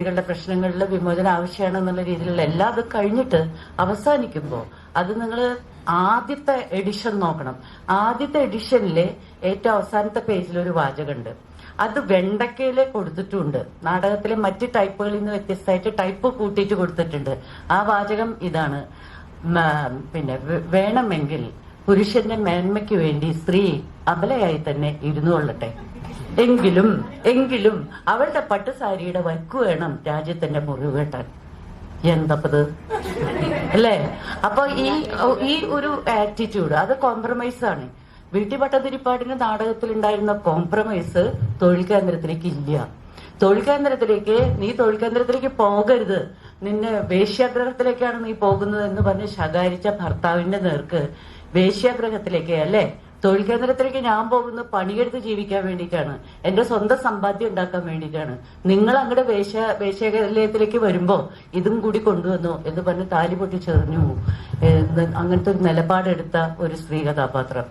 ളുടെ പ്രശ്നങ്ങളിൽ വിമോചനം ആവശ്യമാണെന്നുള്ള രീതിയിലുള്ള എല്ലാം അത് കഴിഞ്ഞിട്ട് അവസാനിക്കുമ്പോൾ അത് നിങ്ങൾ ആദ്യത്തെ എഡിഷൻ നോക്കണം. ആദ്യത്തെ എഡിഷനിലെ ഏറ്റവും അവസാനത്തെ പേജിൽ ഒരു വാചകമുണ്ട്. അത് വെണ്ടക്കയിലെ കൊടുത്തിട്ടുണ്ട്. നാടകത്തിലെ മറ്റ് ടൈപ്പുകളിൽ നിന്ന് വ്യത്യസ്തമായിട്ട് ടൈപ്പ് കൂട്ടിയിട്ട് കൊടുത്തിട്ടുണ്ട്. ആ വാചകം ഇതാണ്: പിന്നെ വേണമെങ്കിൽ പുരുഷന്റെ മേന്മയ്ക്ക് വേണ്ടി സ്ത്രീ അബലയായി തന്നെ ഇരുന്നു കൊള്ളട്ടെ, എങ്കിലും അവളുടെ പട്ടുസാരിയുടെ വർക്ക് വേണം രാജ്യത്തിന്റെ മുറിവ് കേട്ടാൻ. എന്തപ്പത് അല്ലേ? അപ്പൊ ഈ ഒരു ആറ്റിറ്റ്യൂഡ് അത് കോംപ്രമൈസ് ആണ്. വീട്ടി ഭട്ടതിരിപ്പാടിന്റെ നാടകത്തിലുണ്ടായിരുന്ന കോംപ്രമൈസ് തൊഴിൽ കേന്ദ്രത്തിലേക്ക് ഇല്ല. തൊഴിൽ കേന്ദ്രത്തിലേക്ക് പോകരുത്, നിന്നെ വേശ്യാഗ്രഹത്തിലേക്കാണ് നീ പോകുന്നത് എന്ന് പറഞ്ഞ് ശകാരിച്ച ഭർത്താവിന്റെ നേർക്ക് വേശ്യാഗ്രഹത്തിലേക്ക് അല്ലേ, തൊഴിൽ കേന്ദ്രത്തിലേക്ക് ഞാൻ പോകുന്നത് പണിയെടുത്ത് ജീവിക്കാൻ വേണ്ടിയിട്ടാണ്, എന്റെ സ്വന്തം സമ്പാദ്യം ഉണ്ടാക്കാൻ വേണ്ടിയിട്ടാണ്. നിങ്ങൾ അങ്ങടെ വേശ്യാലയത്തിലേക്ക് വരുമ്പോ ഇതും കൂടി കൊണ്ടുവന്നു എന്ന് പറഞ്ഞ് താലി പൊട്ടിച്ചെറിഞ്ഞു. അങ്ങനത്തെ ഒരു നിലപാടെടുത്ത ഒരു സ്ത്രീ കഥാപാത്രം.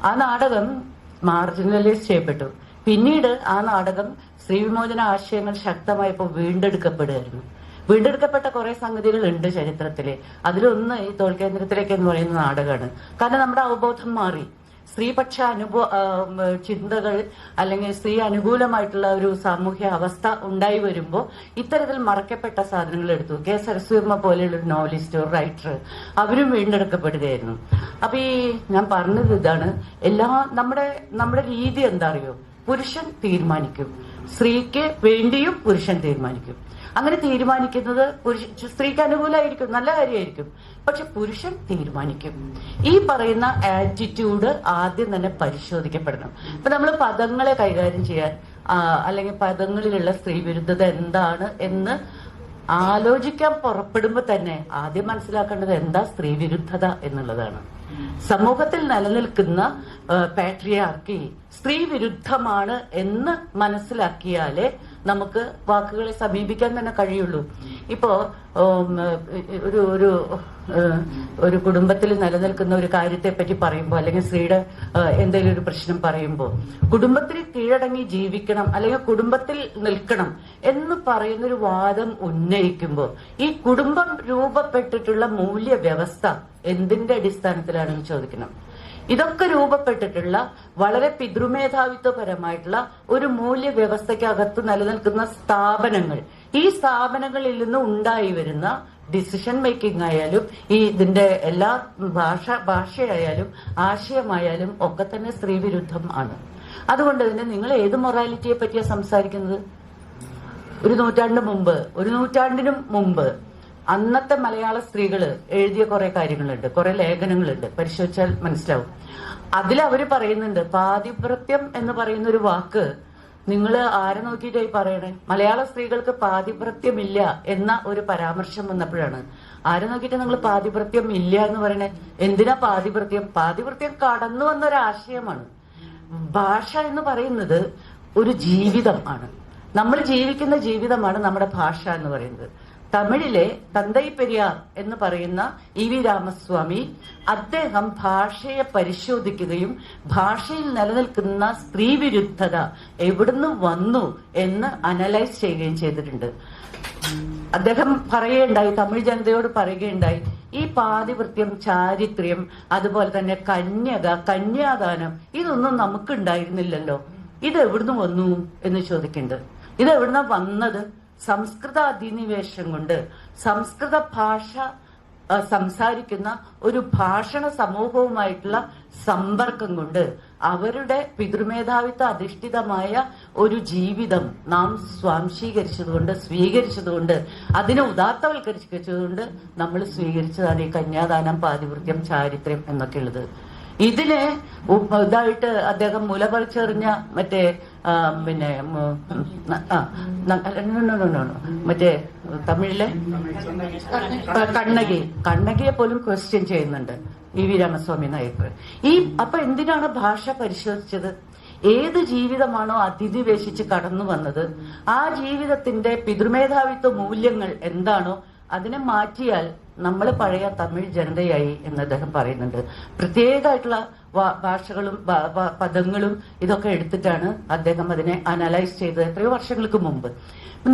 ആ നാടകം മാർജിനലൈസ് ചെയ്യപ്പെട്ടു. പിന്നീട് ആ നാടകം സ്ത്രീ വിമോചന ആശയങ്ങൾ ശക്തമായപ്പോൾ വീണ്ടെടുക്കപ്പെടുകയായിരുന്നു. വീണ്ടെടുക്കപ്പെട്ട കുറെ സംഗതികൾ ഉണ്ട് ചരിത്രത്തില്. അതിലൊന്ന് ഈ തൊഴിൽ കേന്ദ്രത്തിലേക്ക് എന്ന് പറയുന്ന നാടകമാണ്. കാരണം നമ്മുടെ അവബോധം മാറി. സ്ത്രീപക്ഷ ചിന്തകൾ അല്ലെങ്കിൽ സ്ത്രീ അനുകൂലമായിട്ടുള്ള ഒരു സാമൂഹ്യ അവസ്ഥ ഉണ്ടായി വരുമ്പോൾ ഇത്തരത്തിൽ മറക്കപ്പെട്ട സാധനങ്ങൾ എടുത്തു. കെ സരസ്വതിയമ്മ പോലെയുള്ള ഒരു നോവലിസ്റ്റ്, ഒരു റൈറ്റർ, അവരും വീണ്ടെടുക്കപ്പെടുകയായിരുന്നു. അപ്പൊ ഈ ഞാൻ പറഞ്ഞത് ഇതാണ്, നമ്മുടെ രീതി എന്താ അറിയോ? പുരുഷൻ തീരുമാനിക്കും, സ്ത്രീക്ക് വേണ്ടിയും പുരുഷൻ തീരുമാനിക്കും. അങ്ങനെ തീരുമാനിക്കുന്നത് സ്ത്രീക്ക് അനുകൂലമായിരിക്കും, നല്ല കാര്യമായിരിക്കും. പക്ഷെ പുരുഷൻ തീരുമാനിക്കും. ഈ പറയുന്ന ആറ്റിറ്റ്യൂഡ് ആദ്യം തന്നെ പരിശോധിക്കപ്പെടണം. ഇപ്പൊ നമ്മൾ പദങ്ങളെ കൈകാര്യം ചെയ്യാൻ അല്ലെങ്കിൽ പദങ്ങളിലുള്ള സ്ത്രീ വിരുദ്ധത എന്താണ് എന്ന് ആലോചിക്കാൻ പുറപ്പെടുമ്പോ തന്നെ ആദ്യം മനസ്സിലാക്കേണ്ടത് എന്താ സ്ത്രീ വിരുദ്ധത എന്നുള്ളതാണ്. സമൂഹത്തിൽ നിലനിൽക്കുന്ന പാട്രിയാർക്കി സ്ത്രീ വിരുദ്ധമാണ് എന്ന് മനസ്സിലാക്കിയാലേ നമുക്ക് വാക്കുകളെ സമീപിക്കാൻ തന്നെ കഴിയുള്ളൂ. ഇപ്പോ ഒരു കുടുംബത്തിൽ നിലനിൽക്കുന്ന ഒരു കാര്യത്തെ പറ്റി പറയുമ്പോൾ അല്ലെങ്കിൽ സ്ത്രീയുടെ എന്തെങ്കിലും ഒരു പ്രശ്നം പറയുമ്പോൾ കുടുംബത്തിൽ കീഴടങ്ങി ജീവിക്കണം അല്ലെങ്കിൽ കുടുംബത്തിൽ നിൽക്കണം എന്ന് പറയുന്നൊരു വാദം ഉന്നയിക്കുമ്പോൾ ഈ കുടുംബം രൂപപ്പെട്ടിട്ടുള്ള മൂല്യവ്യവസ്ഥ എന്തിന്റെ അടിസ്ഥാനത്തിലാണെന്ന് ചോദിക്കണം. ഇതൊക്കെ രൂപപ്പെട്ടിട്ടുള്ള വളരെ പിതൃമേധാവിത്വപരമായിട്ടുള്ള ഒരു മൂല്യവ്യവസ്ഥയ്ക്കകത്ത് നിലനിൽക്കുന്ന സ്ഥാപനങ്ങൾ, ഈ സ്ഥാപനങ്ങളിൽ നിന്ന് ഉണ്ടായി വരുന്ന ഡിസിഷൻ മേക്കിംഗ് ആയാലും ഇതിന്റെ എല്ലാ ഭാഷയായാലും ആശയമായാലും ഒക്കെ തന്നെ സ്ത്രീ വിരുദ്ധം ആണ്. അതുകൊണ്ട് തന്നെ നിങ്ങൾ ഏത് മൊറാലിറ്റിയെ പറ്റിയാ സംസാരിക്കുന്നത്? ഒരു നൂറ്റാണ്ടിനും മുമ്പ് അന്നത്തെ മലയാള സ്ത്രീകള് എഴുതിയ കുറെ കാര്യങ്ങളുണ്ട്, കുറെ ലേഖനങ്ങളുണ്ട്, പരിശോധിച്ചാൽ മനസ്സിലാവും. അതിലവര് പറയുന്നുണ്ട്, പാതിവ്രത്യം എന്ന് പറയുന്ന ഒരു വാക്ക് നിങ്ങൾ ആരെ നോക്കിയിട്ടായി പറയണേ? മലയാള സ്ത്രീകൾക്ക് പാതിവ്രത്യമില്ല എന്ന ഒരു പരാമർശം വന്നപ്പോഴാണ് ആരെ നോക്കിയിട്ട് നിങ്ങൾ പാതിവ്രത്യം ഇല്ല എന്ന് പറയണേ? എന്തിനാ പാതിവ്രത്യം കടന്നു വന്നൊരാശയമാണ്. ഭാഷ എന്ന് പറയുന്നത് ഒരു ജീവിതം ആണ്. നമ്മൾ ജീവിക്കുന്ന ജീവിതമാണ് നമ്മുടെ ഭാഷ എന്ന് പറയുന്നത്. തമിഴിലെ തന്തൈ പെരിയാർ എന്ന് പറയുന്ന ഇ.വി. രാമസ്വാമി അദ്ദേഹം ഭാഷയെ പരിശോധിക്കുകയും ഭാഷയിൽ നിലനിൽക്കുന്ന സ്ത്രീ വിരുദ്ധത എവിടുന്ന് വന്നു എന്ന് അനലൈസ് ചെയ്യുകയും ചെയ്തിട്ടുണ്ട്. അദ്ദേഹം പറയുകയുണ്ടായി, തമിഴ് ജനതയോട് പറയുകയുണ്ടായി, ഈ പാതിവൃത്യം, ചാരിത്ര്യം, അതുപോലെ തന്നെ കന്യാദാനം ഇതൊന്നും നമുക്ക് ഉണ്ടായിരുന്നില്ലല്ലോ, ഇത് എവിടുന്ന് വന്നു എന്ന് ചോദിക്കുന്നുണ്ട്. ഇത് എവിടുന്ന വന്നത്? സംസ്കൃത അധിനിവേശം കൊണ്ട് സംസ്കൃത ഭാഷ സംസാരിക്കുന്ന ഒരു ഭാഷണ സമൂഹവുമായിട്ടുള്ള സമ്പർക്കം കൊണ്ട് അവരുടെ പിതൃമേധാവിത്വ അധിഷ്ഠിതമായ ഒരു ജീവിതം നാം സ്വീകരിച്ചതുകൊണ്ട് അതിനെ ഉദാത്തവൽക്കരിച്ചതുകൊണ്ട് നമ്മൾ സ്വീകരിച്ചതാണ് ഈ കന്യാദാനം, പാതിവൃത്യം, ചാരിത്രം എന്നൊക്കെ ഉള്ളത്. ഇതിനെ ഇതായിട്ട് അദ്ദേഹം മുലപറിച്ചെറിഞ്ഞ മറ്റേ മറ്റേ തമിഴിലെ കണ്ണകിയെ പോലും ക്വസ്റ്റ്യൻ ചെയ്യുന്നുണ്ട് ഇ.വി. രാമസ്വാമി നായർ. അപ്പൊ എന്തിനാണ് ഭാഷ പരിശോധിച്ചത്? ഏത് ജീവിതമാണോ അധിനിവേശിച്ച് കടന്നു വന്നത് ആ ജീവിതത്തിന്റെ പിതൃമേധാവിത്വ മൂല്യങ്ങൾ എന്താണോ അതിനെ മാറ്റിയാൽ നമ്മൾ പഴയ തമിഴ് ജനതയായി എന്ന് അദ്ദേഹം പറയുന്നുണ്ട്. പ്രത്യേകമായിട്ടുള്ള ഭാഷകളും പദങ്ങളും ഇതൊക്കെ എടുത്തിട്ടാണ് അദ്ദേഹം അതിനെ അനലൈസ് ചെയ്തത് എത്രയോ വർഷങ്ങൾക്ക് മുമ്പ്.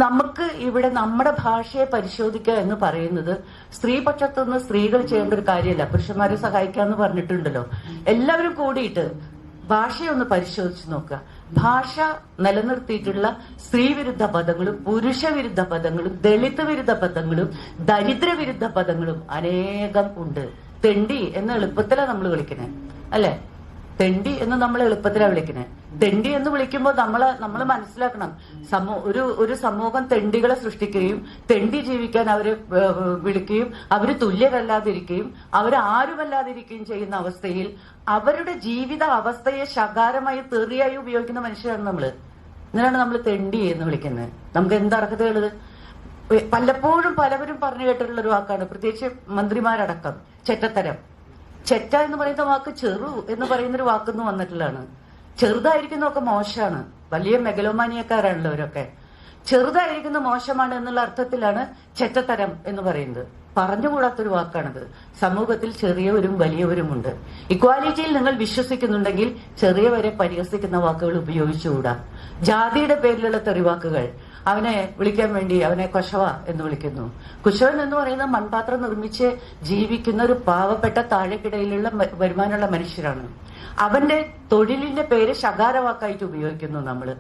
നമുക്ക് ഇവിടെ നമ്മുടെ ഭാഷയെ പരിശോധിക്കുക എന്ന് പറയുന്നത് സ്ത്രീപക്ഷത്തുനിന്ന് സ്ത്രീകൾ ചെയ്യേണ്ട ഒരു കാര്യമല്ല. പുരുഷന്മാരെ സഹായിക്കാന്ന് പറഞ്ഞിട്ടുണ്ടല്ലോ. എല്ലാവരും കൂടിയിട്ട് ഭാഷയൊന്ന് പരിശോധിച്ച് നോക്കുക. ഭാഷ നിലനിർത്തിയിട്ടുള്ള സ്ത്രീവിരുദ്ധ പദങ്ങളും പുരുഷവിരുദ്ധ പദങ്ങളും ദളിത് വിരുദ്ധ പദങ്ങളും ദരിദ്ര വിരുദ്ധ പദങ്ങളും അനേകം ഉണ്ട്. തെണ്ടി എന്ന് എളുപ്പത്തിലാണ് നമ്മൾ വിളിക്കണേ, അല്ലെ? തെണ്ടി എന്ന് നമ്മൾ എളുപ്പത്തിലാണ് വിളിക്കണേ. തെണ്ടി എന്ന് വിളിക്കുമ്പോൾ നമ്മൾ മനസ്സിലാക്കണം, ഒരു സമൂഹം തെണ്ടികളെ സൃഷ്ടിക്കുകയും തെണ്ടി ജീവിക്കാൻ അവരെ വിളിക്കുകയും അവര് തുല്യരല്ലാതിരിക്കുകയും അവരാരുമല്ലാതിരിക്കുകയും ചെയ്യുന്ന അവസ്ഥയിൽ അവരുടെ ജീവിത അവസ്ഥയെ ശകാരമായി തെറിയായി ഉപയോഗിക്കുന്ന മനുഷ്യരാണ് നമ്മള്. ഇതിനാണ് നമ്മൾ തെണ്ടി എന്ന് വിളിക്കുന്നത്. നമുക്ക് എന്താ അർഹതയുള്ളത്? പലപ്പോഴും പലവരും പറഞ്ഞു കേട്ടിട്ടുള്ള ഒരു വാക്കാണ്, പ്രത്യേകിച്ച് മന്ത്രിമാരടക്കം, ചെറ്റത്തരം. ചെറ്റ എന്ന് പറയുന്ന വാക്ക് ചെറു എന്ന് പറയുന്നൊരു വാക്കെന്ന് വന്നിട്ടുള്ളതാണ്. ചെറുതായിരിക്കുന്നതൊക്കെ മോശമാണ്. വലിയ മെഗലോമാനിയക്കാരാണല്ലോ അവരൊക്കെ. ചെറുതായിരിക്കുന്ന മോശമാണ് എന്നുള്ള അർത്ഥത്തിലാണ് ചെറ്റത്തരം എന്ന് പറയുന്നത്. പറഞ്ഞുകൂടാത്തൊരു വാക്കാണത്. സമൂഹത്തിൽ ചെറിയവരും വലിയവരുമുണ്ട്. ഇക്വാലിറ്റിയിൽ നിങ്ങൾ വിശ്വസിക്കുന്നുണ്ടെങ്കിൽ ചെറിയവരെ പരിഹസിക്കുന്ന വാക്കുകൾ ഉപയോഗിച്ചുകൂടാ. ജാതിയുടെ പേരിലുള്ള തെറിവാക്കുകൾ, അവനെ വിളിക്കാൻ വേണ്ടി അവനെ കൊശവ എന്ന് വിളിക്കുന്നു. കുശവൻ എന്ന് പറയുന്ന മൺപാത്രം നിർമ്മിച്ച് ജീവിക്കുന്ന ഒരു പാവപ്പെട്ട താഴെക്കിടയിലുള്ള വരുമാനമുള്ള മനുഷ്യരാണ്. അവന്റെ തൊഴിലിന്റെ പേര് ശകാരവാക്കായിട്ട് ഉപയോഗിക്കുന്നു നമ്മള്.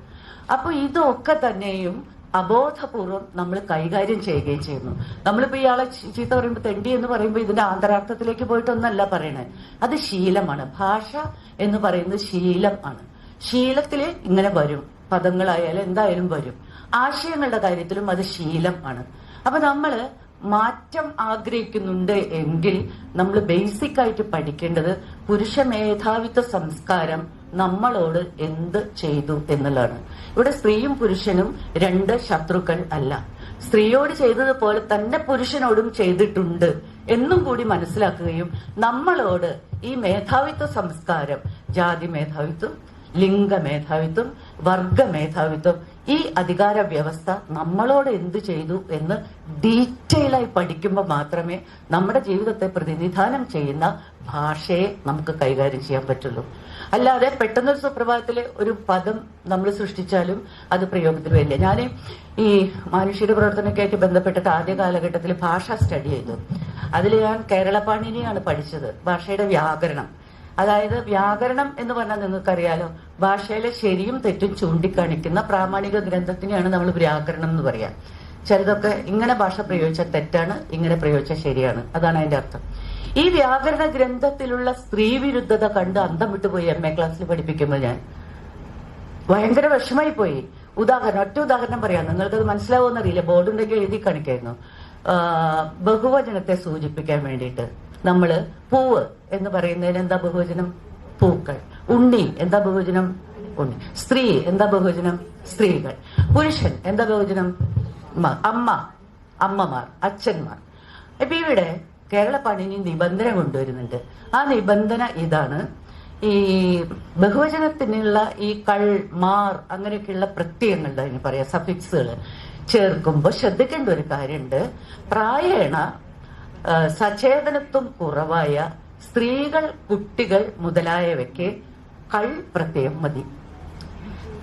അപ്പൊ ഇതൊക്കെ തന്നെയും അബോധപൂർവം നമ്മൾ കൈകാര്യം ചെയ്യുകയും ചെയ്യുന്നു. നമ്മളിപ്പോ ഇയാളെ ചീത്ത പറയുമ്പോൾ തെണ്ടി എന്ന് പറയുമ്പോൾ ഇതിന്റെ ആന്തരാർത്ഥത്തിലേക്ക് പോയിട്ടൊന്നല്ല പറയണേ. അത് ശീലമാണ്. ഭാഷ എന്ന് പറയുന്നത് ശീലം ആണ്. ശീലത്തില് ഇങ്ങനെ വരും, പദങ്ങളായാലും എന്തായാലും വരും. ആശയങ്ങളുടെ കാര്യത്തിലും അത് ശീലം ആണ്. അപ്പൊ നമ്മള് മാറ്റം ആഗ്രഹിക്കുന്നുണ്ട് എങ്കിൽ നമ്മൾ ബേസിക് ആയിട്ട് പഠിക്കേണ്ടത് പുരുഷ മേധാവിത്വ സംസ്കാരം നമ്മളോട് എന്ത് ചെയ്തു എന്നുള്ളതാണ്. ഇവിടെ സ്ത്രീയും പുരുഷനും രണ്ട് ശത്രുക്കൾ അല്ല. സ്ത്രീയോട് ചെയ്തതുപോലെ തന്നെ പുരുഷനോടും ചെയ്തിട്ടുണ്ട് എന്നും കൂടി മനസ്സിലാക്കുകയും നമ്മളോട് ഈ മേധാവിത്വ സംസ്കാരം, ജാതി മേധാവിത്വം, ലിംഗ മേധാവിത്വം, വർഗ മേധാവിത്വം, ഈ അധികാര വ്യവസ്ഥ നമ്മളോട് എന്തു ചെയ്തു എന്ന് ഡീറ്റെയിലായി പഠിക്കുമ്പോൾ മാത്രമേ നമ്മുടെ ജീവിതത്തെ പ്രതിനിധാനം ചെയ്യുന്ന ഭാഷയെ നമുക്ക് കൈകാര്യം ചെയ്യാൻ പറ്റുള്ളൂ. അല്ലാതെ പെട്ടെന്നൊരു സുപ്രഭാതത്തില് ഒരു പദം നമ്മൾ സൃഷ്ടിച്ചാലും അത് പ്രയോഗത്തിൽ വരില്ല. ഞാൻ ഈ മാനുഷിക പ്രവർത്തനമൊക്കെ ആയിട്ട് ബന്ധപ്പെട്ടിട്ട് ആദ്യ കാലഘട്ടത്തിൽ ഭാഷ സ്റ്റഡി ചെയ്തു. അതിൽ ഞാൻ കേരള പാണിനിയാണ് പഠിച്ചത്. ഭാഷയുടെ വ്യാകരണം, അതായത് വ്യാകരണം എന്ന് പറഞ്ഞാൽ നിങ്ങൾക്കറിയാലോ, ഭാഷയിലെ ശരിയും തെറ്റും ചൂണ്ടിക്കാണിക്കുന്ന പ്രാമാണിക ഗ്രന്ഥത്തിനെയാണ് നമ്മൾ വ്യാകരണം എന്ന് പറയാ. ചിലതൊക്കെ ഇങ്ങനെ ഭാഷ പ്രയോഗിച്ചാൽ തെറ്റാണ്, ഇങ്ങനെ പ്രയോഗിച്ചാൽ ശരിയാണ്, അതാണ് അതിന്റെ അർത്ഥം. ഈ വ്യാകരണ ഗ്രന്ഥത്തിലുള്ള സ്ത്രീ വിരുദ്ധത കണ്ട് അന്തം വിട്ടുപോയി MA ക്ലാസ്സിൽ പഠിപ്പിക്കുമ്പോൾ ഞാൻ ഭയങ്കര വിഷമായി പോയി. ഒറ്റ ഉദാഹരണം പറയാം, നിങ്ങൾക്കത് മനസ്സിലാവുമെന്നറിയില്ല, ബോർഡുണ്ടെങ്കിൽ എഴുതി കാണിക്കായിരുന്നു. ബഹുവചനത്തെ സൂചിപ്പിക്കാൻ വേണ്ടിയിട്ട് നമ്മള് പൂവ് എന്ന് പറയുന്നതിന് എന്താ ബഹുവചനം? പൂക്കൾ. ഉണ്ണി എന്താ ബഹുവചനം? ഉണ്ണി. സ്ത്രീ എന്താ ബഹുവചനം? സ്ത്രീകൾ. പുരുഷൻ എന്താ ബഹുവചനം? അമ്മ, അമ്മമാർ, അച്ഛന്മാർ. ഇപ്പൊ ഇവിടെ കേരള പാണിനി നിബന്ധന കൊണ്ടുവരുന്നുണ്ട്. ആ നിബന്ധന ഇതാണ്: ഈ ബഹുവചനത്തിനുള്ള ഈ കൾ, മാർ, അങ്ങനെയൊക്കെയുള്ള പ്രത്യയങ്ങളുടെ, അതിന് പറയാം സഫിക്സുകൾ ചേർക്കുമ്പോൾ ശ്രദ്ധിക്കേണ്ട ഒരു കാര്യമുണ്ട്. പ്രായേണ സചേതനത്വം കുറവായ സ്ത്രീകൾ, കുട്ടികൾ മുതലായവയ്ക്ക് കൾ പ്രത്യയം മതി.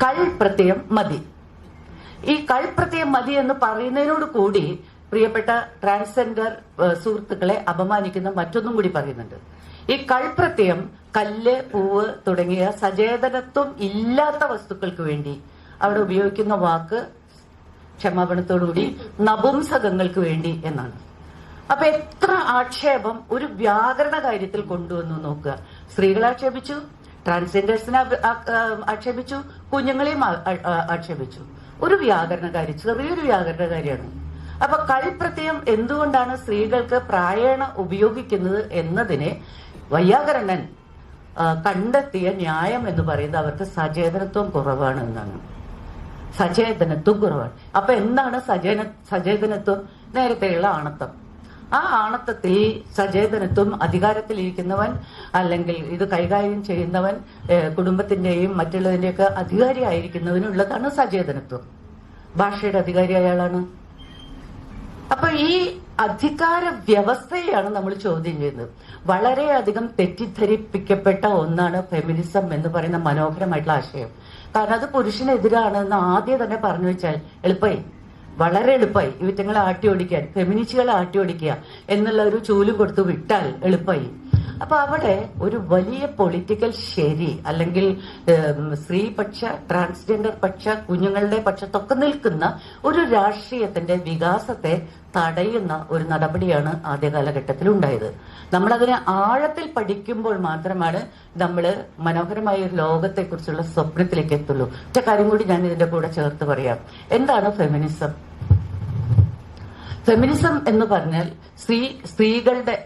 കൾ പ്രത്യയം മതി. ഈ കൾ പ്രത്യയം മതി എന്ന് പറയുന്നതിനോട് കൂടി പ്രിയപ്പെട്ട ട്രാൻസ്ജെൻഡർ സുഹൃത്തുക്കളെ അപമാനിക്കുന്ന മറ്റൊന്നും കൂടി പറയുന്നുണ്ട്. ഈ കൾ പ്രത്യയം കല്ല്, പൂവ് തുടങ്ങിയ സചേതനത്വം ഇല്ലാത്ത വസ്തുക്കൾക്ക് വേണ്ടി അവിടെ ഉപയോഗിക്കുന്ന വാക്ക്, ക്ഷമാപണത്തോടുകൂടി, നപുംസകങ്ങൾക്ക് വേണ്ടി എന്നാണ്. അപ്പൊ എത്ര ആക്ഷേപം ഒരു വ്യാകരണ കാര്യത്തിൽ കൊണ്ടുവന്നു നോക്കുക. സ്ത്രീകളെ ആക്ഷേപിച്ചു, ട്രാൻസ്ജെൻഡേഴ്സിനെ ആക്ഷേപിച്ചു, കുഞ്ഞുങ്ങളെയും ആക്ഷേപിച്ചു. ഒരു വ്യാകരണകാരി, ചെറിയൊരു വ്യാകരണകാരിയാണ്. അപ്പൊ കൾ-പ്രത്യയം എന്തുകൊണ്ടാണ് സ്ത്രീകൾക്ക് പ്രായേണ ഉപയോഗിക്കുന്നത് എന്നതിനെ വൈയാകരണൻ കണ്ടെത്തിയ ന്യായം എന്ന് പറയുന്നത് അവർക്ക് സചേതനത്വം കുറവാണ് എന്നാണ്. സചേതനത്വം കുറവാണ്. അപ്പൊ എന്താണ് സചേതനത്വം? നേരത്തെയുള്ള ആണത്വം. ആ ആണത്വത്തിൽ സചേതനത്വം അധികാരത്തിലിരിക്കുന്നവൻ, അല്ലെങ്കിൽ ഇത് കൈകാര്യം ചെയ്യുന്നവൻ, കുടുംബത്തിന്റെയും മറ്റുള്ളതിന്റെയൊക്കെ അധികാരിയായിരിക്കുന്നവനുള്ളതാണ് സചേതനത്വം. ഭാഷയുടെ അധികാരി അയാളാണ്. അപ്പൊ ഈ അധികാര വ്യവസ്ഥയെയാണ് നമ്മൾ ചോദ്യം ചെയ്യുന്നത്. വളരെയധികം തെറ്റിദ്ധരിപ്പിക്കപ്പെട്ട ഒന്നാണ് ഫെമിനിസം എന്ന് പറയുന്ന മനോഹരമായിട്ടുള്ള ആശയം. കാരണം അത് പുരുഷനെതിരാണ് എന്ന് ആദ്യം തന്നെ പറഞ്ഞു വെച്ചാൽ എളുപ്പമായി. വളരെ എളുപ്പമായി. ഇവറ്റങ്ങളെ ആട്ടി ഓടിക്കാൻ, ഫെമിനിസ്റ്റുകളെ ആട്ടി ഓടിക്കുക എന്നുള്ള ഒരു ചൂലും കൊടുത്തു വിട്ടാൽ എളുപ്പമായി. അപ്പൊ അവിടെ ഒരു വലിയ പൊളിറ്റിക്കൽ ശരി, അല്ലെങ്കിൽ സ്ത്രീപക്ഷ, ട്രാൻസ്ജെൻഡർ പക്ഷ, കുഞ്ഞുങ്ങളുടെ പക്ഷത്തൊക്കെ നിൽക്കുന്ന ഒരു രാഷ്ട്രീയത്തിന്റെ വികാസത്തെ തടയുന്ന ഒരു നടപടിയാണ് ആദ്യ കാലഘട്ടത്തിൽ ഉണ്ടായത്. നമ്മളതിനെ ആഴത്തിൽ പഠിക്കുമ്പോൾ മാത്രമാണ് നമ്മൾ മനോഹരമായ ഒരു ലോകത്തെക്കുറിച്ചുള്ള സ്വപ്നത്തിലേക്ക് എത്തുള്ളൂ. ഒറ്റ കാര്യം കൂടി ഞാൻ ഇതിന്റെ കൂടെ ചേർത്ത് പറയാം. എന്താണ് ഫെമിനിസം? ഫെമിനിസം എന്ന് പറഞ്ഞാൽ സ്ത്രീകളുടെ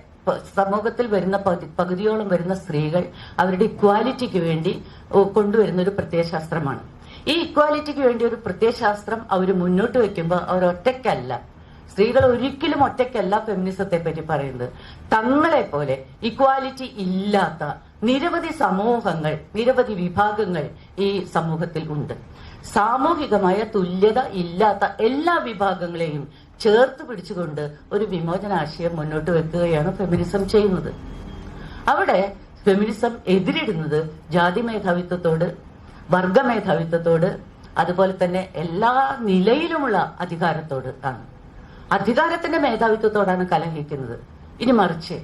സമൂഹത്തിൽ വരുന്ന പകുതിയോളം വരുന്ന സ്ത്രീകൾ അവരുടെ ഇക്വാലിറ്റിക്ക് വേണ്ടി കൊണ്ടുവരുന്ന ഒരു പ്രത്യയശാസ്ത്രമാണ്. ഈ ഇക്വാലിറ്റിക്ക് വേണ്ടി ഒരു പ്രത്യയശാസ്ത്രം അവർ മുന്നോട്ട് വെക്കുമ്പോൾ അവർ ഒറ്റയ്ക്കല്ല, സ്ത്രീകൾ ഒരിക്കലും ഒറ്റയ്ക്കല്ല ഫെമിനിസത്തെ പറ്റി പറയുന്നത്. തങ്ങളെ പോലെ ഇക്വാലിറ്റി ഇല്ലാത്ത നിരവധി സമൂഹങ്ങൾ, നിരവധി വിഭാഗങ്ങൾ ഈ സമൂഹത്തിൽ ഉണ്ട്. സാമൂഹികമായ തുല്യത ഇല്ലാത്ത എല്ലാ വിഭാഗങ്ങളെയും ചേർത്ത് പിടിച്ചുകൊണ്ട് ഒരു വിമോചനാശയം മുന്നോട്ട് വെക്കുകയാണ് ഫെമിനിസം ചെയ്യുന്നത്. അവിടെ ഫെമിനിസം എതിരിടുന്നത് ജാതി മേധാവിത്വത്തോട്, വർഗ മേധാവിത്വത്തോട്, അതുപോലെ തന്നെ എല്ലാ നിലയിലുമുള്ള അധികാരത്തോട് ആണ്. അധികാരത്തിന്റെ മേധാവിത്വത്തോടാണ് കലഹിക്കുന്നത്. ഇനി മറിച്ച്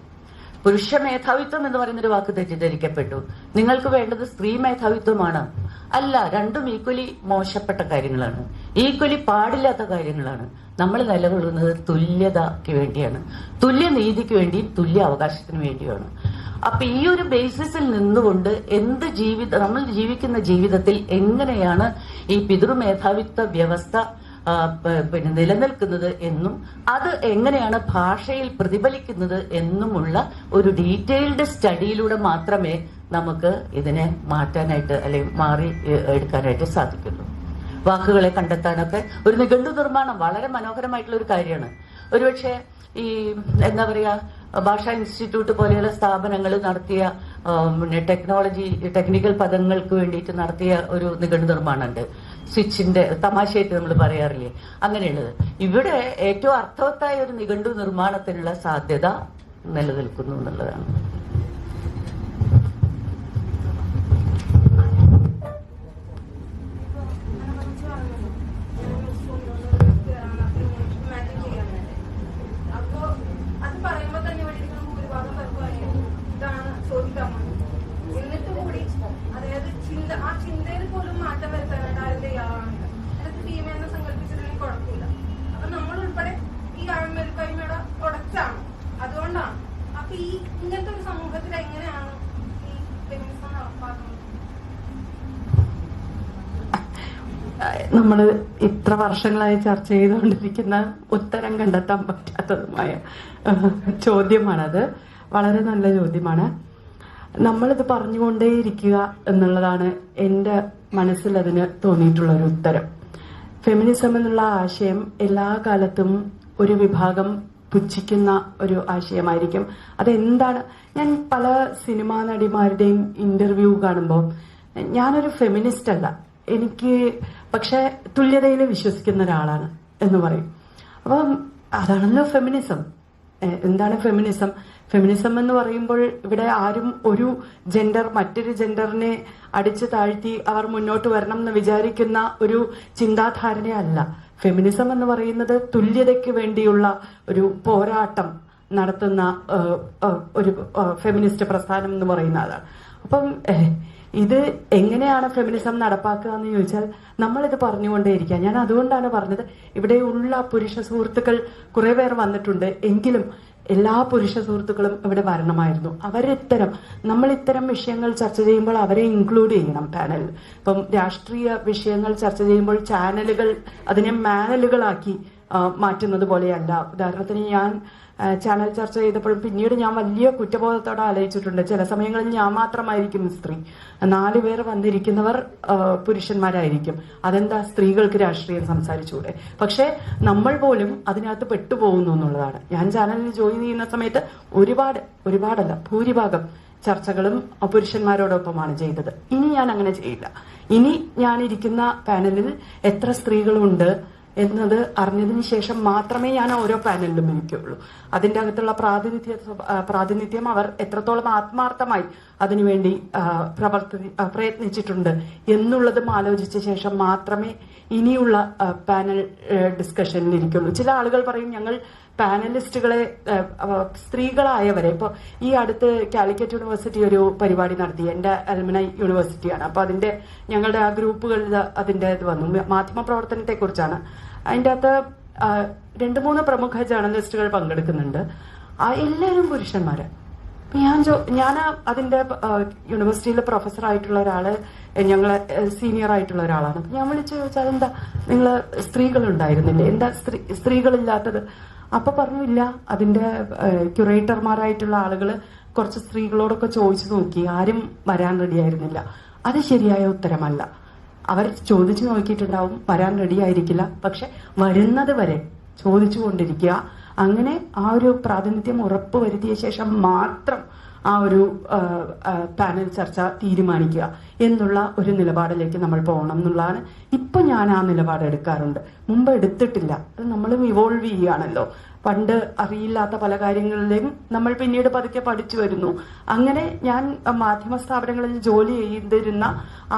പുരുഷ മേധാവിത്വം എന്ന് പറയുന്നൊരു വാക്ക് തെറ്റിദ്ധരിക്കപ്പെട്ടു. നിങ്ങൾക്ക് വേണ്ടത് സ്ത്രീ മേധാവിത്വമാണ്. അല്ല, രണ്ടും ഈക്വലി മോശപ്പെട്ട കാര്യങ്ങളാണ്, ഈക്വലി പാടില്ലാത്ത കാര്യങ്ങളാണ്. നമ്മൾ നിലകൊള്ളുന്നത് തുല്യതയ്ക്ക് വേണ്ടിയാണ്, തുല്യനീതിക്ക് വേണ്ടിയും തുല്യ അവകാശത്തിന് വേണ്ടിയാണ്. അപ്പൊ ഈ ഒരു ബേസിസിൽ നിന്നുകൊണ്ട് നമ്മൾ ജീവിക്കുന്ന ജീവിതത്തിൽ എങ്ങനെയാണ് ഈ പിതൃമേധാവിത്വ വ്യവസ്ഥ നിലനിൽക്കുന്നത് എന്നും അത് എങ്ങനെയാണ് ഭാഷയിൽ പ്രതിഫലിക്കുന്നത് എന്നുമുള്ള ഒരു ഡീറ്റെയിൽഡ് സ്റ്റഡിയിലൂടെ മാത്രമേ നമുക്ക് ഇതിനെ മാറ്റാനായിട്ട് അല്ലെങ്കിൽ മാറി എടുക്കാനായിട്ട് സാധിക്കുള്ളൂ. വാക്കുകളെ കണ്ടെത്താനൊക്കെ ഒരു നിഘണ്ടു നിർമ്മാണം വളരെ മനോഹരമായിട്ടുള്ള ഒരു കാര്യമാണ്. ഒരുപക്ഷെ ഈ എന്താ പറയാ, ഭാഷാ ഇൻസ്റ്റിറ്റ്യൂട്ട് പോലെയുള്ള സ്ഥാപനങ്ങൾ നടത്തിയ ടെക്നിക്കൽ പദങ്ങൾക്ക് വേണ്ടിയിട്ട് നടത്തിയ ഒരു നിഘണ്ടു നിർമ്മാണമുണ്ട്. സ്വിച്ചിന്റെ തമാശയായിട്ട് നമ്മൾ പറയാറില്ലേ, അങ്ങനെയുള്ളത്. ഇവിടെ ഏറ്റവും അർത്ഥവത്തായ ഒരു നിഘണ്ടു നിർമ്മാണത്തിനുള്ള സാധ്യത നിലനിൽക്കുന്നു എന്നുള്ളതാണ്. നമ്മൾ ഇത്ര വർഷങ്ങളായി ചർച്ച ചെയ്തുകൊണ്ടിരിക്കുന്ന ഉത്തരം കണ്ടെത്താൻ പറ്റാത്തതുമായ ചോദ്യമാണത്. വളരെ നല്ല ചോദ്യമാണ്. നമ്മളിത് പറഞ്ഞുകൊണ്ടേയിരിക്കുക എന്നുള്ളതാണ് എൻ്റെ മനസ്സിൽ അതിന് തോന്നിയിട്ടുള്ള ഒരു ഉത്തരം. ഫെമിനിസം എന്നുള്ള ആശയം എല്ലാ കാലത്തും ഒരു വിഭാഗം പുച്ഛിക്കുന്ന ഒരു ആശയമായിരിക്കും. അതെന്താണ്? ഞാൻ പല സിനിമാ നടിമാരുടെയും ഇന്റർവ്യൂ കാണുമ്പോൾ ഞാനൊരു ഫെമിനിസ്റ്റ് അല്ല, എനിക്ക് പക്ഷെ തുല്യതയിൽ വിശ്വസിക്കുന്ന ഒരാളാണ് എന്ന് പറയും. അപ്പം അതാണല്ലോ ഫെമിനിസം. എന്താണ് ഫെമിനിസം? ഫെമിനിസം എന്ന് പറയുമ്പോൾ ഇവിടെ ആരും ഒരു ജെൻഡർ മറ്റൊരു ജെൻഡറിനെ അടിച്ചു താഴ്ത്തി അവർ മുന്നോട്ട് വരണം എന്ന് വിചാരിക്കുന്ന ഒരു ചിന്താധാരണയല്ല. ഫെമിനിസം എന്ന് പറയുന്നത് തുല്യതയ്ക്ക് വേണ്ടിയുള്ള ഒരു പോരാട്ടം നടത്തുന്ന ഒരു ഫെമിനിസ്റ്റ് പ്രസ്ഥാനം എന്ന് പറയുന്ന അതാണ്. അപ്പം ഇത് എങ്ങനെയാണ് ഫെമിനിസം നടപ്പാക്കുക എന്ന് ചോദിച്ചാൽ നമ്മളിത് പറഞ്ഞുകൊണ്ടേയിരിക്കുക. ഞാൻ അതുകൊണ്ടാണ് പറഞ്ഞത്, ഇവിടെയുള്ള പുരുഷ സുഹൃത്തുക്കൾ കുറെ പേർ വന്നിട്ടുണ്ട്, എങ്കിലും എല്ലാ പുരുഷ സുഹൃത്തുക്കളും ഇവിടെ വരണമായിരുന്നു. നമ്മൾ ഇത്തരം വിഷയങ്ങൾ ചർച്ച ചെയ്യുമ്പോൾ അവരെ ഇൻക്ലൂഡ് ചെയ്യണം പാനലിൽ. ഇപ്പം രാഷ്ട്രീയ വിഷയങ്ങൾ ചർച്ച ചെയ്യുമ്പോൾ ചാനലുകൾ അതിനെ മാനലുകളാക്കി മാറ്റുന്നത് പോലെയല്ല. ഉദാഹരണത്തിന് ഞാൻ ചാനൽ ചർച്ച ചെയ്തപ്പോഴും പിന്നീട് ഞാൻ വലിയ കുറ്റബോധത്തോടെ ആലോചിച്ചിട്ടുണ്ട്. ചില സമയങ്ങളിൽ ഞാൻ മാത്രമായിരിക്കും സ്ത്രീ, 4 പേർ വന്നിരിക്കുന്നവർ പുരുഷന്മാരായിരിക്കും. അതെന്താ, സ്ത്രീകൾക്ക് രാഷ്ട്രീയം സംസാരിച്ചുകൂടെ? പക്ഷെ നമ്മൾ പോലും അതിനകത്ത് പെട്ടുപോകുന്നു എന്നുള്ളതാണ്. ഞാൻ ചാനലിൽ ജോയിൻ ചെയ്യുന്ന സമയത്ത് ഒരുപാടല്ല ഭൂരിഭാഗം ചർച്ചകളും പുരുഷന്മാരോടൊപ്പമാണ് ചെയ്തത്. ഇനി ഞാൻ അങ്ങനെ ചെയ്യില്ല. ഇനി ഞാനിരിക്കുന്ന പാനലിൽ എത്ര സ്ത്രീകളുണ്ട് എന്നത് അറിഞ്ഞതിന് ശേഷം മാത്രമേ ഞാൻ ഓരോ പാനലിലും ഇരിക്കുകയുള്ളൂ. അതിൻ്റെ അകത്തുള്ള പ്രാതിനിധ്യം അവർ എത്രത്തോളം ആത്മാർത്ഥമായി അതിനുവേണ്ടി പ്രയത്നിച്ചിട്ടുണ്ട് എന്നുള്ളതും ആലോചിച്ച ശേഷം മാത്രമേ ഇനിയുള്ള പാനൽ ഡിസ്കഷനിൽ ഇരിക്കുള്ളൂ. ചില ആളുകൾ പറയും ഞങ്ങൾ പാനലിസ്റ്റുകളെ സ്ത്രീകളായവരെ ഇപ്പോൾ ഈ അടുത്ത് കാലിക്കറ്റ് യൂണിവേഴ്സിറ്റി ഒരു പരിപാടി നടത്തി, എൻ്റെ അൽമനൈ യൂണിവേഴ്സിറ്റിയാണ്. അപ്പോൾ അതിന്റെ ഞങ്ങളുടെ ആ ഗ്രൂപ്പുകളിൽ അതിന്റെ ഇത് വന്നു, മാധ്യമ പ്രവർത്തനത്തെ കുറിച്ചാണ്. അതിൻ്റെ അകത്ത് 2-3 പ്രമുഖ ജേർണലിസ്റ്റുകൾ പങ്കെടുക്കുന്നുണ്ട്. എല്ലാവരും പുരുഷന്മാര്. ഞാൻ അതിന്റെ യൂണിവേഴ്സിറ്റിയിലെ പ്രൊഫസർ ആയിട്ടുള്ള ഒരാള്, ഞങ്ങളെ സീനിയർ ആയിട്ടുള്ള ഒരാളാണ്. ഞാൻ വിളിച്ചു ചോദിച്ചാൽ എന്താ നിങ്ങള് സ്ത്രീകളുണ്ടായിരുന്നില്ലേ, എന്താ സ്ത്രീകളില്ലാത്തത്? അപ്പൊ പറഞ്ഞില്ല, അതിന്റെ ക്യൂറേറ്റർമാരായിട്ടുള്ള ആളുകള് കുറച്ച് സ്ത്രീകളോടൊക്കെ ചോദിച്ചു നോക്കി, ആരും വരാൻ റെഡിയായിരുന്നില്ല. അത് ശരിയായ ഉത്തരമല്ല. അവർ ചോദിച്ചു നോക്കിയിട്ടുണ്ടാവും, വരാൻ റെഡിയായിരിക്കില്ല, പക്ഷെ വരുന്നത് വരെ ചോദിച്ചുകൊണ്ടിരിക്കുക. അങ്ങനെ ആ ഒരു പ്രാതിനിധ്യം ഉറപ്പുവരുത്തിയ ശേഷം മാത്രം ആ ഒരു പാനൽ ചർച്ച തീരുമാനിക്കുക എന്നുള്ള ഒരു നിലപാടിലേക്ക് നമ്മൾ പോകണം എന്നുള്ളതാണ്. ഇപ്പൊ ഞാൻ ആ നിലപാട് എടുക്കാറുണ്ട്, മുമ്പ് എടുത്തിട്ടില്ല. അത് നമ്മളും ഇവോൾവ് ചെയ്യുകയാണല്ലോ. പണ്ട് അറിയില്ലാത്ത പല കാര്യങ്ങളിലും നമ്മൾ പിന്നീട് പതുക്കെ പഠിച്ചു വരുന്നു. അങ്ങനെ ഞാൻ മാധ്യമ സ്ഥാപനങ്ങളിൽ ജോലി ചെയ്തിരുന്ന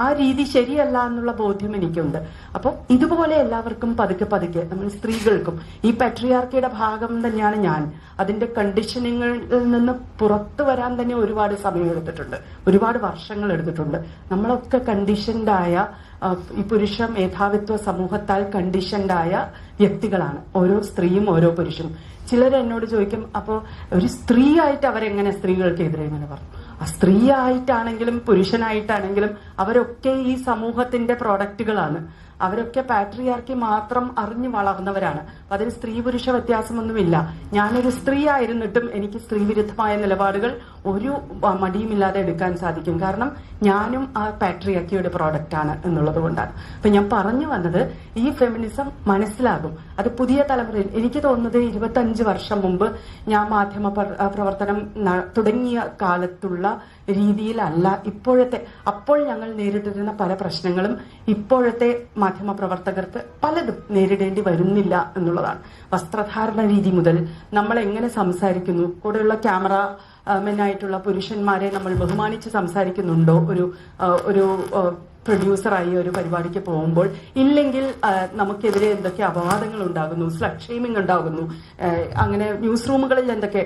ആ രീതി ശരിയല്ല എന്നുള്ള ബോധ്യം എനിക്കുണ്ട്. അപ്പോൾ ഇതുപോലെ എല്ലാവർക്കും പതുക്കെ പതുക്കെ നമ്മൾ സ്ത്രീകൾക്കും ഈ പാട്രിയാർക്കിയുടെ ഭാഗം തന്നെയാണ് ഞാൻ. അതിന്റെ കണ്ടീഷനിങ്ങിൽ നിന്ന് പുറത്തു വരാൻ തന്നെ ഒരുപാട് സമയം എടുത്തിട്ടുണ്ട്, ഒരുപാട് വർഷങ്ങൾ എടുത്തിട്ടുണ്ട്. നമ്മളൊക്കെ കണ്ടീഷൻഡായ ഈ പുരുഷ മേധാവിത്വ സമൂഹത്താൽ കണ്ടീഷൻഡായ വ്യക്തികളാണ് ഓരോ സ്ത്രീയും ഓരോ പുരുഷനും. ചിലർ എന്നോട് ചോദിക്കും, അപ്പോൾ ഒരു സ്ത്രീ ആയിട്ട് അവരെങ്ങനെ സ്ത്രീകൾക്കെതിരെ എങ്ങനെ പറഞ്ഞു? ആ സ്ത്രീ ആയിട്ടാണെങ്കിലും പുരുഷനായിട്ടാണെങ്കിലും അവരൊക്കെ ഈ സമൂഹത്തിന്റെ പ്രോഡക്റ്റുകളാണ്. അവരൊക്കെ പാട്രിയാർക്കി മാത്രം അറിഞ്ഞു വളർന്നവരാണ്. അപ്പൊ അതിന് സ്ത്രീ പുരുഷ വ്യത്യാസമൊന്നുമില്ല. ഞാനൊരു സ്ത്രീ ആയിരുന്നിട്ടും എനിക്ക് സ്ത്രീവിരുദ്ധമായ നിലപാടുകൾ ഒരു മടിയുമില്ലാതെ എടുക്കാൻ സാധിക്കും. കാരണം ഞാനും ആ പാട്രിയാർക്കിയുടെ പ്രോഡക്റ്റ് ആണ് എന്നുള്ളത് കൊണ്ടാണ്. അപ്പൊ ഞാൻ പറഞ്ഞു വന്നത്, ഈ ഫെമിനിസം മനസ്സിലാകും. അത് പുതിയ തലമുറയിൽ എനിക്ക് തോന്നുന്നത് 25 വർഷം മുമ്പ് ഞാൻ മാധ്യമ പ്രവർത്തനം തുടങ്ങിയ കാലത്തുള്ള രീതിയിലല്ല ഇപ്പോഴത്തെ. അപ്പോൾ ഞങ്ങൾ നേരിട്ടിരുന്ന പല പ്രശ്നങ്ങളും ഇപ്പോഴത്തെ മാധ്യമ പ്രവർത്തകർക്ക് പലതും നേരിടേണ്ടി വരുന്നില്ല എന്നുള്ളതാണ്. വസ്ത്രധാരണ രീതി മുതൽ നമ്മൾ എങ്ങനെ സംസാരിക്കുന്നു, കൂടെയുള്ള ക്യാമറ മെന്നായിട്ടുള്ള പുരുഷന്മാരെ നമ്മൾ ബഹുമാനിച്ച് സംസാരിക്കുന്നുണ്ടോ ഒരു പ്രൊഡ്യൂസറായി ഒരു പരിപാടിക്ക് പോകുമ്പോൾ? ഇല്ലെങ്കിൽ നമുക്കെതിരെ എന്തൊക്കെ അപവാദങ്ങൾ ഉണ്ടാകുന്നു, സ്ലട്ട് ഷെയ്മിംഗ് ഉണ്ടാകുന്നു, അങ്ങനെ ന്യൂസ് റൂമുകളിൽ എന്തൊക്കെ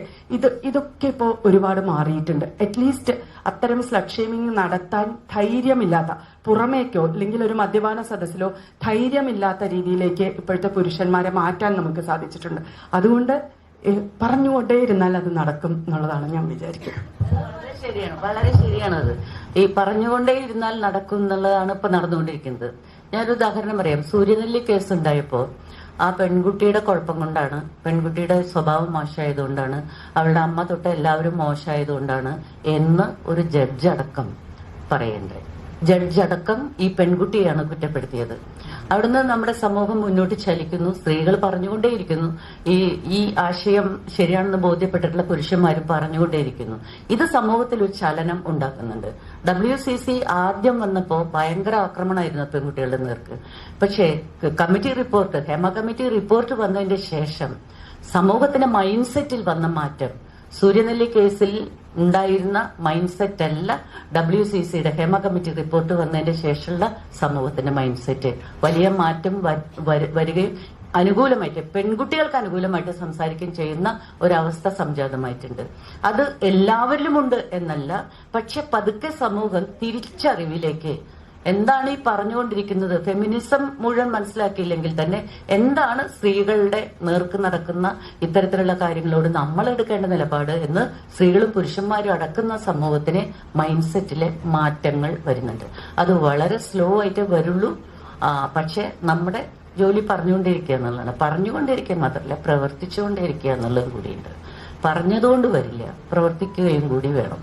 ഇതൊക്കെ ഇപ്പോൾ ഒരുപാട് മാറിയിട്ടുണ്ട്. അറ്റ്ലീസ്റ്റ് അത്തരം സ്ലട്ട് ഷെയ്മിംഗ് നടത്താൻ ധൈര്യമില്ലാത്ത, പുറമേക്കോ അല്ലെങ്കിൽ ഒരു മദ്യപാന സദസ്സിലോ ധൈര്യമില്ലാത്ത രീതിയിലേക്ക് ഇപ്പോഴത്തെ പുരുഷന്മാരെ മാറ്റാൻ നമുക്ക് സാധിച്ചിട്ടുണ്ട്. അതുകൊണ്ട് പറഞ്ഞുകൊണ്ടേ ഇരുന്നാൽ അത് നടക്കും എന്നുള്ളതാണ് ഞാൻ വിചാരിക്കുന്നത്. ശരിയാണ്, വളരെ ശരിയാണത്. ഈ പറഞ്ഞുകൊണ്ടേ ഇരുന്നാൽ നടക്കും എന്നുള്ളതാണ് ഇപ്പൊ നടന്നുകൊണ്ടിരിക്കുന്നത്. ഞാനൊരു ഉദാഹരണം പറയാം. സൂര്യനെല്ലി കേസ് ഉണ്ടായപ്പോ ആ പെൺകുട്ടിയുടെ കുഴപ്പം കൊണ്ടാണ്, പെൺകുട്ടിയുടെ സ്വഭാവം മോശമായതുകൊണ്ടാണ്, അവളുടെ അമ്മ തൊട്ട് എല്ലാവരും മോശമായതുകൊണ്ടാണ് എന്ന് ഒരു ജഡ്ജ് അടക്കം പറയണ്ടേ. ജഡ്ജ് അടക്കം ഈ പെൺകുട്ടിയാണ് കുറ്റപ്പെടുത്തിയത്. അവിടുന്ന് നമ്മുടെ സമൂഹം മുന്നോട്ട് ചലിക്കുന്നു, സ്ത്രീകൾ പറഞ്ഞുകൊണ്ടേയിരിക്കുന്നു, ഈ ആശയം ശരിയാണെന്ന് ബോധ്യപ്പെട്ടിട്ടുള്ള പുരുഷന്മാരും പറഞ്ഞുകൊണ്ടേയിരിക്കുന്നു. ഇത് സമൂഹത്തിൽ ഒരു ചലനം ഉണ്ടാക്കുന്നുണ്ട്. WCC ആദ്യം വന്നപ്പോൾ ഭയങ്കര ആക്രമണമായിരുന്നു പെൺകുട്ടികളുടെ നേർക്ക്. പക്ഷേ committee report, Hema committee report വന്നതിന്റെ ശേഷം സമൂഹത്തിന്റെ മൈൻഡ് സെറ്റിൽ വന്ന മാറ്റം, സൂര്യനെല്ലി കേസിൽ ഉണ്ടായിരുന്ന മൈൻഡ് സെറ്റ് അല്ല WCCയുടെ ഹേമ കമ്മിറ്റി റിപ്പോർട്ട് വന്നതിന്റെ ശേഷമുള്ള സമൂഹത്തിന്റെ മൈൻഡ് സെറ്റ്. വലിയ മാറ്റം വരികയും അനുകൂലമായിട്ട്, പെൺകുട്ടികൾക്ക് അനുകൂലമായിട്ട് സംസാരിക്കുകയും ചെയ്യുന്ന ഒരവസ്ഥ സംജാതമായിട്ടുണ്ട്. അത് എല്ലാവരിലുമുണ്ട് എന്നല്ല, പക്ഷെ പതുക്കെ സമൂഹം തിരിച്ചറിവിലേക്ക്, എന്താണ് ഈ പറഞ്ഞുകൊണ്ടിരിക്കുന്നത്, ഫെമിനിസം മുഴുവൻ മനസ്സിലാക്കിയില്ലെങ്കിൽ തന്നെ എന്താണ് സ്ത്രീകളുടെ നേർക്ക് നടക്കുന്ന ഇത്തരത്തിലുള്ള കാര്യങ്ങളോട് നമ്മൾ എടുക്കേണ്ട നിലപാട് എന്ന് സ്ത്രീകളും പുരുഷന്മാരും അടക്കുന്ന സമൂഹത്തിന് മൈൻഡ് സെറ്റിലെ മാറ്റങ്ങൾ വരുന്നുണ്ട്. അത് വളരെ സ്ലോ ആയിട്ട് വരുള്ളൂ. പക്ഷെ നമ്മുടെ ജോലി പറഞ്ഞുകൊണ്ടിരിക്കുക എന്നുള്ളതാണ്. പറഞ്ഞുകൊണ്ടിരിക്കുക മാത്രമല്ല, പ്രവർത്തിച്ചുകൊണ്ടിരിക്കുക എന്നുള്ളത് കൂടിയുണ്ട്. പറഞ്ഞതുകൊണ്ട് വരില്ല, പ്രവർത്തിക്കുകയും കൂടി വേണം.